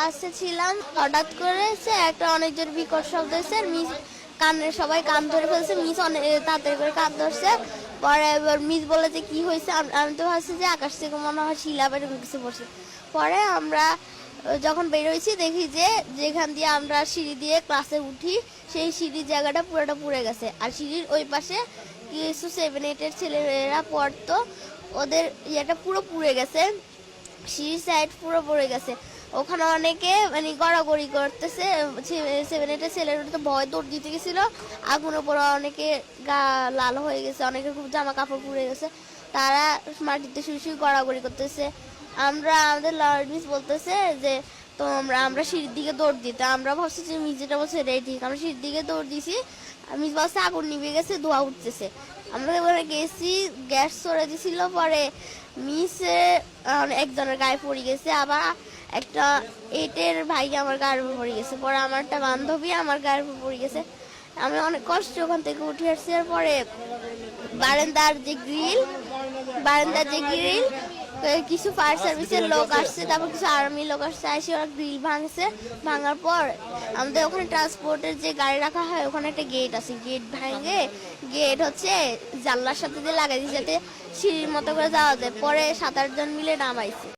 ক্লাসে ছিলাম, হঠাৎ করে একটা অনেক জোর বিকট শব্দ হয়েছে। মিস কানের সবাই কান ধরে ফেলছে, মিস অনেক তাড়াতাড়ি করে কান ধরছে। পরে এবার মিস বলে যে কি হয়েছে, আমি তো ভাবছি যে আকাশ থেকে মনে হয় শিলা এরকম কিছু পড়ছে। পরে আমরা যখন বেরোইছি দেখি যে যেখান দিয়ে আমরা সিঁড়ি দিয়ে ক্লাসে উঠি সেই সিঁড়ির জায়গাটা পুরোটা পুড়ে গেছে। আর সিঁড়ির ওই পাশে কিছু 7-8 ছেলেরা পড়তো, ওদের ইয়েটা পুরো পুড়ে গেছে, সিঁড়ির সাইড পুরো পড়ে গেছে। ওখানে অনেকে মানে গড়াগড়ি করতেছে, 7-8 ছেলেরা তো ভয় দৌড় দিতে গেছিল। আগুনের পরে অনেকে গা লাল হয়ে গেছে, অনেকের খুব জামা কাপড় পুড়ে গেছে, তারা মাটিতে শুয়ে শুয়ে গড়াগড়ি করতেছে। আমাদের লর্ড মিস বলতেছে যে তো আমরা সিঁড়ির দিকে দৌড় দিতে, আমরা ভাবছি যে মিস যেটা বলছে এটাই ঠিক। আমরা সিঁড়ির দিকে দৌড় দিছি, মিস বলছে আগুন নিভে গেছে, ধোঁয়া উঠতেছে। আমরা এবারে গেছি, গ্যাস ছড়ে দিছিল। পরে মিসে একজনের গায়ে পড়ে গেছে, আবার একটা 8-এর ভাই আমার গায়ের উপর পড়ে গেছে। পরে আমার একটা বান্ধবী আমার গায়ের উপর পড়ে গেছে। আমি অনেক কষ্ট ওখান থেকে উঠে আসছি। আর পরে বারান্দার যে গ্রিল কিছু ফায়ার সার্ভিসের লোক আসছে, তারপর কিছু আর্মি লোক আসছে, এসে ওরা গ্রিল ভাঙছে। ভাঙার পর আমাদের ওখানে ট্রান্সপোর্টের যে গাড়ি রাখা হয় ওখানে একটা গেট আছে, গেট ভাঙে গেট হচ্ছে জানলার সাথে দিয়ে লাগাই দিয়েছে যাতে সিঁড়ির মতো করে যাওয়া যায়। পরে 7-8 জন মিলে নামাইছে।